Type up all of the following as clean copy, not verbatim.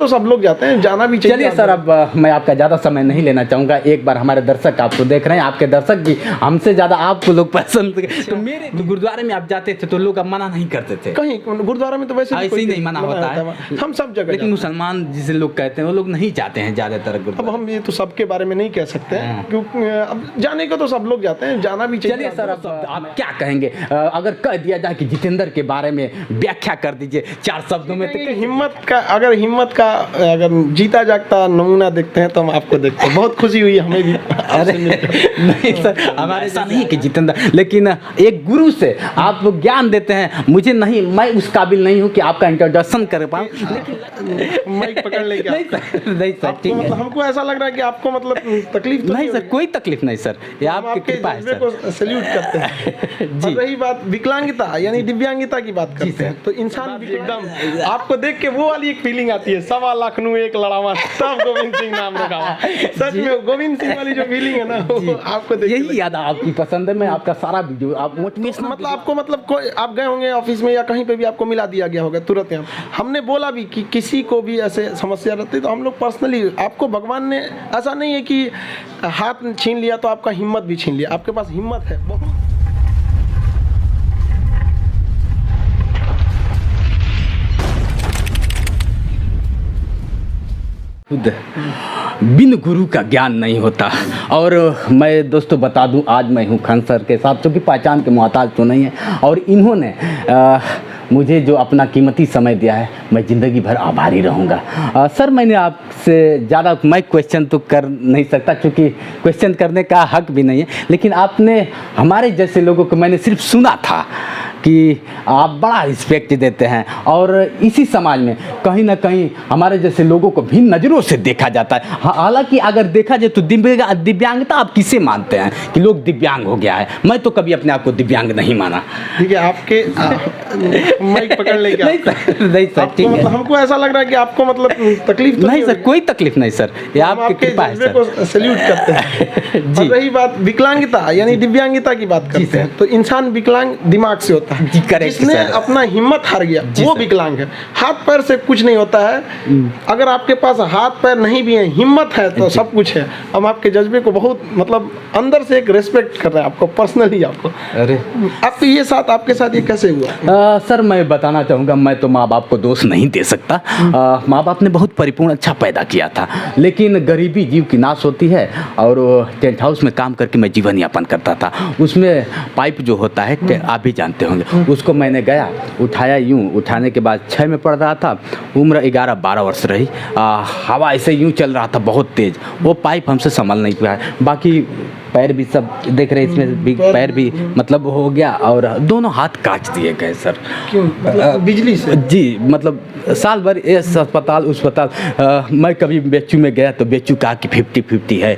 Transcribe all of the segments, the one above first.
तो सब लोग जाते हैं, जाना भी चाहिए। चलिए सर, अब मैं आपका ज़्यादा समय नहीं लेना चाहूँगा। एक बार हमारे दर्शक आपको देख रहे हैं, आपके दर्शक भी हमसे ज़्यादा आपको लोग पसंद। तो मेरे तो गुरुद्वारे में आप जाते थे तो लोग अब मना नहीं करते थे? कहीं गुरुद्वारा में तो वैसे ऐसे ही नहीं मना होता है, हम सब जगह। लेकिन मुसलमान जिसे लोग कहते हैं वो लोग नहीं जाते हैं ज़्यादातर अब गुरुद्वारे। हम ये तो सबके बारे में नहीं कह सकते हैं, क्योंकि अब जाने को तो सब लोग जाते हैं, जाना भी चाहिए। चलिए सर, अब आप क्या कहेंगे अगर कह दिया जाए कि जितेंद्र के बारे में व्याख्या कर दीजिए 4 शब्दों में? तो हिम्मत का अगर जीता जागता नमूना देखते हैं तो हम आपको देखते हैं, बहुत खुशी हुई हमें भी। अरे नहीं सर, हमारे ऐसा नहीं है कि जितेंद्र, लेकिन एक गुरु से आप ज्ञान देते हैं, मुझे नहीं, मैं उस काबिल नहीं हूँ कि आपका इंट्रोडक्शन कर पाऊँ। माइक पकड़ ले क्या? नहीं सर, ठीक है। मतलब हमको ऐसा लग रहा है कि आपको मतलब तकलीफ नहीं सर, कोई तकलीफ नहीं सर, ये आपकी कृपा है सर। को सैल्यूट करते हैं। और रही बात विकलांगता यानी दिव्यांगता की बात करते हैं, तो इंसान भी एकदम आपको देख के वो वाली एक फीलिंग आती है, 1.25 लाख एक लड़ावा सब गोविंद सिंह नाम रखा हुआ। सच में गोविंद सिंह वाली जो फीलिंग है ना, वो आपको देख यही याद आपकी पसंद है। मैं आपका सारा वीडियो आप मोटिवेशनल मतलब आपको मतलब कोई आप गए होंगे ऑफिस में या कहीं पे भी आपको मिला दिया गया होगा तुरंत। यहाँ हमने बोला भी कि किसी को भी ऐसे समस्या रहती है तो हम लोग पर्सनली आपको, भगवान ने ऐसा नहीं है कि हाथ छीन लिया तो आपका हिम्मत भी छीन लिया, आपके पास हिम्मत है बहुत। खुद बिन गुरु का ज्ञान नहीं होता। और मैं दोस्तों बता दूं, आज मैं हूं खान सर के साथ, क्योंकि पहचान के मोहताज तो नहीं है, और इन्होंने मुझे जो अपना कीमती समय दिया है, मैं ज़िंदगी भर आभारी रहूँगा। सर, मैंने आपसे ज़्यादा मैं क्वेश्चन तो कर नहीं सकता, क्योंकि क्वेश्चन करने का हक भी नहीं है, लेकिन आपने हमारे जैसे लोगों को, मैंने सिर्फ सुना था कि आप बड़ा रिस्पेक्ट देते हैं, और इसी समाज में कहीं ना कहीं हमारे जैसे लोगों को भिन्न नज़रों से देखा जाता है। हालांकि अगर देखा जाए तो दिव्यांगता आप किसे मानते हैं कि लोग दिव्यांग हो गया है? मैं तो कभी अपने आप को दिव्यांग नहीं माना। ठीक है, आपके माइक पकड़ ले क्या? नहीं सर, ठीक है। हमको ऐसा लग रहा है कि आपको मतलब तकलीफ तो नहीं सर, कोई तकलीफ नहीं सर, ये आपकी कृपा है सर। को सैल्यूट करते हैं। और रही बात विकलांगता यानी दिव्यांगता की बात करते हैं, तो इंसान विकलांग दिमाग से होता है। जिसने अपना हिम्मत हार गया वो विकलांग है। हाथ पैर से कुछ नहीं होता है, अगर आपके पास हाथ पैर नहीं भी है, हिम्मत है तो सब कुछ है। हम आपके जज्बे को बहुत मतलब अंदर से एक रिस्पेक्ट कर रहे हैं आपको, पर्सनली आपको। अरे आपके ये साथ, आपके साथ ये कैसे हुआ? सर, मैं बताना चाहूँगा, मैं तो माँ बाप को दोष नहीं दे सकता। माँ बाप ने बहुत परिपूर्ण अच्छा पैदा किया था, लेकिन गरीबी जीव की नाश होती है, और टेंट हाउस में काम करके मैं जीवन यापन करता था। उसमें पाइप जो होता है, आप भी जानते होंगे, उसको मैंने गया उठाया, यूँ उठाने के बाद 6 में पढ़ रहा था, उम्र 11-12 वर्ष रही, हवा ऐसे यूँ चल रहा था बहुत तेज़, वो पाइप हमसे संभल नहीं पाया। बाकी पैर भी सब देख रहे, इसमें भी पैर भी मतलब हो गया, और दोनों हाथ काट दिए गए सर। क्यों? मतलब बिजली से? जी, मतलब साल भर इस अस्पताल उस अस्पताल। मैं कभी बेचू में गया तो बेचू कहा कि 50-50 है,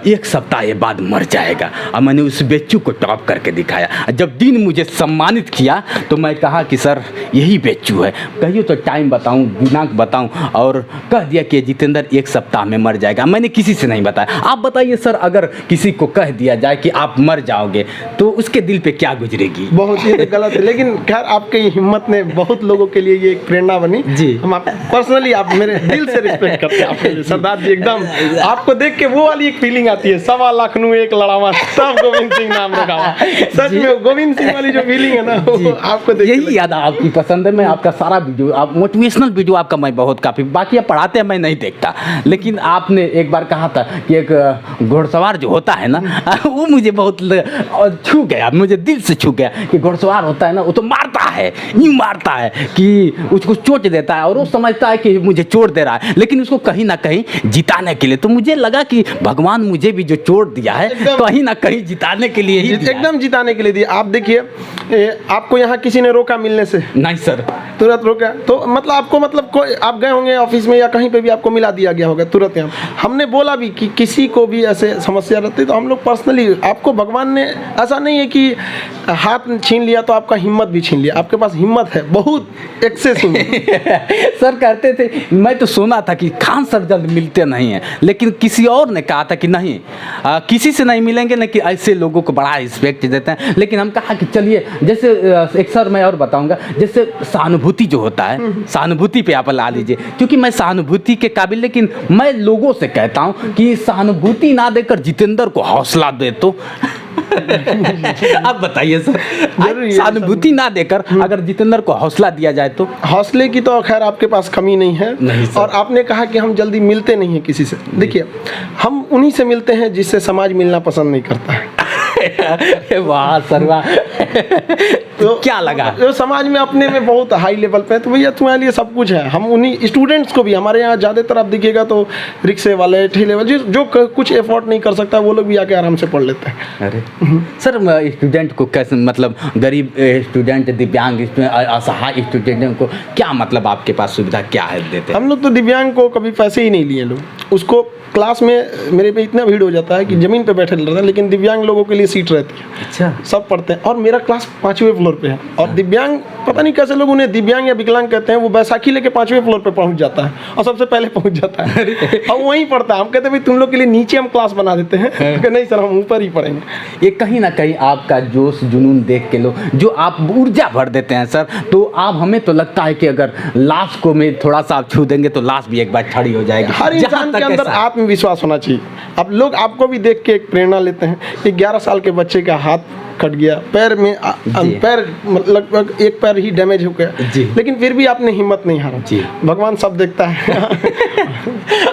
1 सप्ताह ये बाद मर जाएगा, और मैंने उस बेचू को टॉप करके दिखाया। जब दिन मुझे सम्मानित किया तो मैं कहा कि सर यही बेचू है, कहिए तो टाइम बताऊं, दिनांक बताऊं, और कह दिया कि जितेंद्र 1 सप्ताह में मर जाएगा। मैंने किसी से नहीं बताया। आप बताइए सर, अगर किसी को कह दिया जाए कि आप मर जाओगे तो उसके दिल पे क्या गुजरेगी? बहुत ही गलत है, लेकिन खैर आपके हिम्मत ने बहुत लोगों के लिए ये एक प्रेरणा बनी जी। हम आप पर्सनली, आप मेरे दिल से रिस्पेक्ट करते हैं आपके सरदार जी। एकदम आपको देख के वो वाली एक फीलिंग आती है, 1.25 लाख एक लड़ावा सब गोविंद सिंह नाम रखा हुआ। सच में गोविंद सिंह वाली जो फीलिंग है ना, वो आपको देख यही याद आपकी पसंद है। मैं आपका सारा वीडियो, आप मोटिवेशनल वीडियो आपका मैं बहुत काफ़ी, बाकी आप पढ़ाते हैं मैं नहीं देखता, लेकिन आपने एक बार कहा था कि एक घुड़सवार जो होता है ना, वो मुझे बहुत छू गया, मुझे दिल से छू गया कि घुड़सवार होता है ना, वो तो मारता है, यूँ मारता है कि उसको चोट देता है, और वो समझता है कि मुझे चोट दे रहा है, लेकिन उसको कहीं ना कहीं जिताने के लिए। तो मुझे लगा कि भगवान मुझे भी जो चोट दिया है कहीं ना कहीं जिताने के लिए ही एकदम जिताने के लिए दिया। आप देखिए, आपको यहाँ किसी ने रोका मिलने से? नहीं सर, तुरंत रोका। तो मतलब आपको मतलब कोई, आप गए होंगे ऑफिस में या कहीं पे भी आपको मिला दिया गया होगा तुरंत। यहाँ हमने बोला भी कि किसी को भी ऐसे समस्या रहती है तो हम लोग पर्सनली, आपको भगवान ने ऐसा नहीं है कि हाथ छीन लिया तो आपका हिम्मत भी छीन लिया, आपके पास हिम्मत है बहुत एक्सेस सर कहते थे, मैं तो सुना था कि खान सर जल्द मिलते नहीं हैं, लेकिन किसी और ने कहा था कि नहीं, किसी से नहीं मिलेंगे, लेकिन ऐसे लोगों को बड़ा रिस्पेक्ट देते हैं। लेकिन हम कहा कि चलिए, जैसे एक सर मैं और बताऊंगा, जैसे सहानुभूति सहानुभूति जो होता है, सहानुभूति पे आप ला लीजिए, क्योंकि मैं सहानुभूति के काबिल, लेकिन मैं लोगों से कहता हूँ कि सहानुभूति ना देकर जितेंद्र को हौसला दे तो आप बताइए सर, सहानुभूति ना देकर अगर जितेंद्र को हौसला दिया जाए तो? हौसले की तो खैर आपके पास कमी नहीं है। नहीं और आपने कहा कि हम जल्दी मिलते नहीं हैं किसी से। देखिए, हम उन्हीं से मिलते हैं जिससे समाज मिलना पसंद नहीं करता है। वाह सर वाह। तो क्या लगा? जो समाज में अपने में बहुत हाई लेवल पे है, तो भैया तुम्हारे लिए सब कुछ है। हम उन्हीं स्टूडेंट्स को भी, हमारे यहाँ ज़्यादातर आप देखिएगा तो रिक्शे वाले, ठेले वाले, जो कुछ एफोर्ड नहीं कर सकता वो लोग भी आके आराम से पढ़ लेते हैं। अरे सर, स्टूडेंट को कैसे, मतलब गरीब स्टूडेंट, दिव्यांग, असहाय स्टूडेंट को क्या मतलब आपके पास सुविधा क्या है देते हैं? हम लोग तो दिव्यांग को कभी पैसे ही नहीं लिए लोग। उसको क्लास में मेरे पे इतना भीड़ हो जाता है कि ज़मीन पे बैठे रहता है, लेकिन दिव्यांग लोगों के लिए सीट रहती है। अच्छा, सब पढ़ते हैं। और मेरा क्लास 5वें फ्लोर पे है। और दिव्यांग, पता नहीं कैसे लोग उन्हें दिव्यांग या विकलांग कहते हैं, वो बैसाखी लेके 5वें फ्लोर पे पहुंच जाता है और सबसे पहले पहुंच जाता है और वहीं पढ़ता है। हम कहते हैं भाई तुम लोग के लिए नीचे हम क्लास बना देते हैं। तो नहीं सर, हम ऊपर ही पढ़ेंगे। ये कहीं ना कहीं आपका जोश जुनून देख के लोग, जो आप ऊर्जा भर देते हैं सर, तो आप, हमें तो लगता है कि अगर लाश को में थोड़ा सा आप छू देंगे तो लाश भी एक बार खड़ी हो जाएगी। हर इंसान के अंदर आत्मविश्वास होना चाहिए। अब लोग आपको भी देख के एक प्रेरणा लेते हैं कि 11 साल के बच्चे का हाथ कट गया, पैर में पैर लगभग एक पैर ही डैमेज हो गया, लेकिन फिर भी आपने हिम्मत नहीं हारा। भगवान सब देखता है।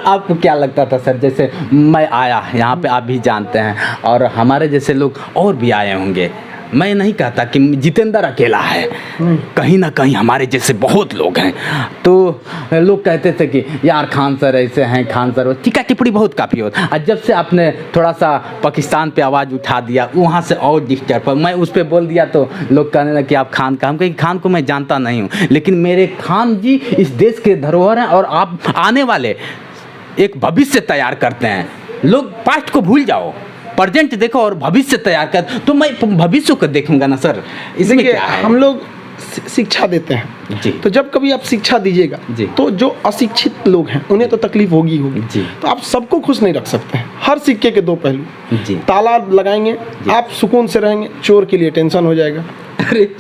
आपको क्या लगता था सर, जैसे मैं आया यहाँ पे, आप भी जानते हैं, और हमारे जैसे लोग और भी आए होंगे, मैं नहीं कहता कि जितेंद्र अकेला है, कहीं ना कहीं हमारे जैसे बहुत लोग हैं। तो लोग कहते थे कि यार खान सर ऐसे हैं, खान सर, टीका टिप्पणी बहुत काफ़ी होता। और जब से आपने थोड़ा सा पाकिस्तान पे आवाज़ उठा दिया, वहाँ से और डिस्टर्ब, मैं उस पर बोल दिया तो लोग कहने लगे कि आप खान का। हम कहीं खान को मैं जानता नहीं हूँ, लेकिन मेरे खान जी इस देश के धरोहर हैं, और आप आने वाले एक भविष्य तैयार करते हैं। लोग पास्ट को भूल जाओ, प्रेजेंट देखो और भविष्य तैयार कर, तो मैं भविष्य को देखूंगा ना सर। इसमें क्या है? हम लोग शिक्षा देते हैं जी। तो जब कभी आप शिक्षा दीजिएगा तो जो अशिक्षित लोग हैं उन्हें तो तकलीफ होगी जी। तो आप सबको खुश नहीं रख सकते हैं। हर सिक्के के दो पहलू जी। ताला लगाएंगे आप सुकून से रहेंगे, चोर के लिए टेंशन हो जाएगा।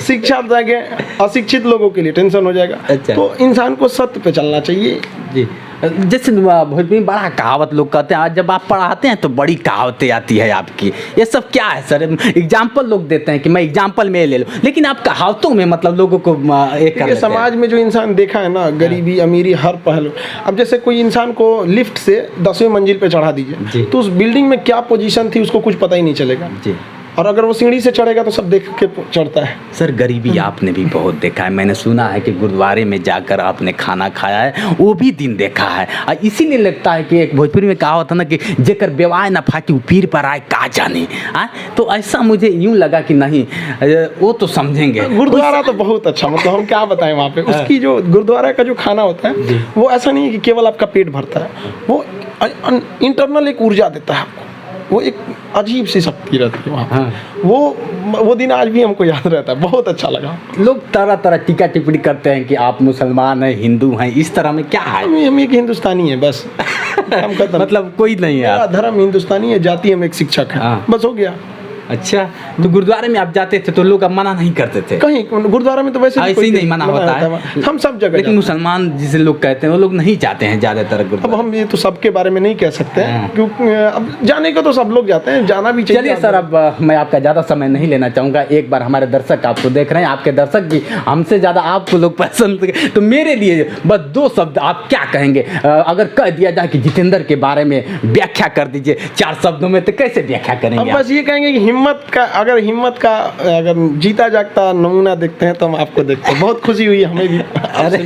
शिक्षा देंगे अशिक्षित लोगों के लिए टेंशन हो जाएगा। अच्छा। तो इंसान को सत्य पे चलना चाहिए जी। जैसे भोजपुरी में बड़ा कहावत लोग कहते हैं, आज जब आप पढ़ाते हैं तो बड़ी कहावतें आती है आपकी, ये सब क्या है सर? एग्जाम्पल लोग देते हैं कि मैं एग्जाम्पल में ले लूँ, लेकिन आप कहावतों में मतलब लोगों को एक कर समाज में जो इंसान देखा है ना, गरीबी अमीरी हर पहलू। अब जैसे कोई इंसान को लिफ्ट से 10वीं मंजिल पे चढ़ा दीजिए तो उस बिल्डिंग में क्या पोजीशन थी उसको कुछ पता ही नहीं चलेगा जी। और अगर वो सीढ़ी से चढ़ेगा तो सब देख के चढ़ता है। सर गरीबी आपने भी बहुत देखा है, मैंने सुना है कि गुरुद्वारे में जाकर आपने खाना खाया है, वो भी दिन देखा है। और इसीलिए लगता है कि एक भोजपुरी में कहा होता ना कि जेकर बेवाय ना फाटी पीर पर आए का जाने। तो ऐसा मुझे यूँ लगा कि नहीं, वो तो समझेंगे। गुरुद्वारा तो बहुत अच्छा, मतलब हम क्या बताएं वहाँ पे उसकी जो गुरुद्वारा का जो खाना होता है वो ऐसा नहीं है कि केवल आपका पेट भरता है, वो इंटरनल एक ऊर्जा देता है आपको, वो एक अजीब सी शक्ति रहती है वहाँ। हाँ। वो दिन आज भी हमको याद रहता है, बहुत अच्छा लगा। लोग तरह तरह टीका टिप्पणी करते हैं कि आप मुसलमान हैं, हिंदू हैं, इस तरह में क्या है? हम एक हिंदुस्तानी है बस। हम मतलब कोई नहीं है, धर्म हिंदुस्तानी है, जाति हम एक शिक्षक है। हाँ। बस हो गया। अच्छा, तो गुरुद्वारे में आप जाते थे तो लोग अब मना नहीं करते थे? कहीं गुरुद्वारा में तो वैसे ऐसे ही नहीं मना होता है, हम सब जगह। लेकिन मुसलमान जिसे लोग कहते हैं वो लोग नहीं जाते हैं ज़्यादातर गुरुद्वारा। अब हम ये तो सबके बारे में नहीं कह सकते हैं, क्योंकि अब जाने को तो सब लोग जाते हैं, जाना भी चाहिए। चलिए सर, अब मैं आपका ज़्यादा समय नहीं लेना चाहूँगा। एक बार हमारे दर्शक आपको देख रहे हैं, आपके दर्शक भी हमसे ज़्यादा आपको लोग पसंद, तो मेरे लिए बस 2 शब्द आप क्या कहेंगे? अगर कह दिया जाए कि जितेंद्र के बारे में व्याख्या कर दीजिए 4 शब्दों में, तो कैसे व्याख्या करेंगे? बस ये कहेंगे कि हिम्मत का, अगर जीता जागता नमूना देखते हैं तो हम आपको देखते हैं। बहुत खुशी हुई हमें भी। अरे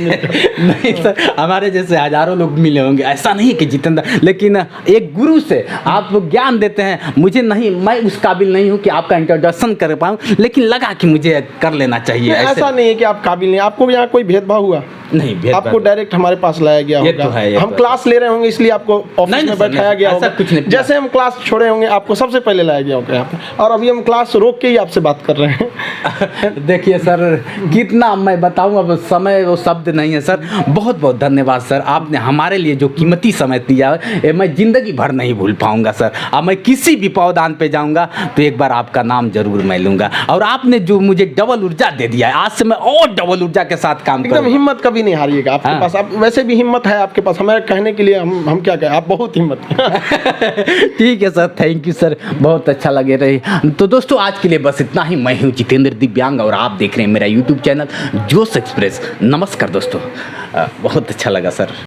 नहीं सर, हमारे जैसे हजारों लोग मिले होंगे, ऐसा नहीं कि जितेंद्र, लेकिन एक गुरु से आप ज्ञान देते हैं। मुझे नहीं, मैं उस काबिल नहीं हूँ कि आपका इंट्रोडक्शन कर पाऊँ, लेकिन लगा कि मुझे कर लेना चाहिए। ऐसा नहीं है कि आप काबिल नहीं, आपको यहाँ कोई भेदभाव हुआ? नहीं, भेदभाव आपको डायरेक्ट हमारे पास लाया गया ये होगा। तो है, ये हम तो क्लास ले रहे होंगे इसलिए आपको ऑफिस नहीं, में सर, बैठाया नहीं, गया ऐसा होगा। कुछ नहीं। जैसे हम क्लास छोड़े होंगे आपको सबसे पहले लाया गया होगा यहाँ पे, और अभी हम क्लास रोक के ही आपसे बात कर रहे हैं। देखिए सर, कितना मैं बताऊं, अब समय वो शब्द नहीं है सर। बहुत बहुत धन्यवाद सर, आपने हमारे लिए जो कीमती समय दिया है ये मैं ज़िंदगी भर नहीं भूल पाऊंगा सर। अब मैं किसी भी पौदान पे जाऊंगा तो एक बार आपका नाम जरूर मैं लूंगा, और आपने जो मुझे डबल ऊर्जा दे दिया है, आज से मैं और डबल ऊर्जा के साथ काम एकदम करूंगा। हिम्मत कभी नहीं हारिएगा आपके हाँ। पास। आप वैसे भी हिम्मत है आपके पास, हमें कहने के लिए हम क्या कहें, आप बहुत हिम्मत ठीक है सर, थैंक यू सर, बहुत अच्छा लगे रहे। तो दोस्तों आज के लिए बस इतना ही। मैं हूँ जितेंद्र दिव्यांग और आप देख रहे हैं मेरा यूट्यूब चैनल जोश एक्सप्रेस। नमस्कार दोस्तों, बहुत अच्छा लगा सर।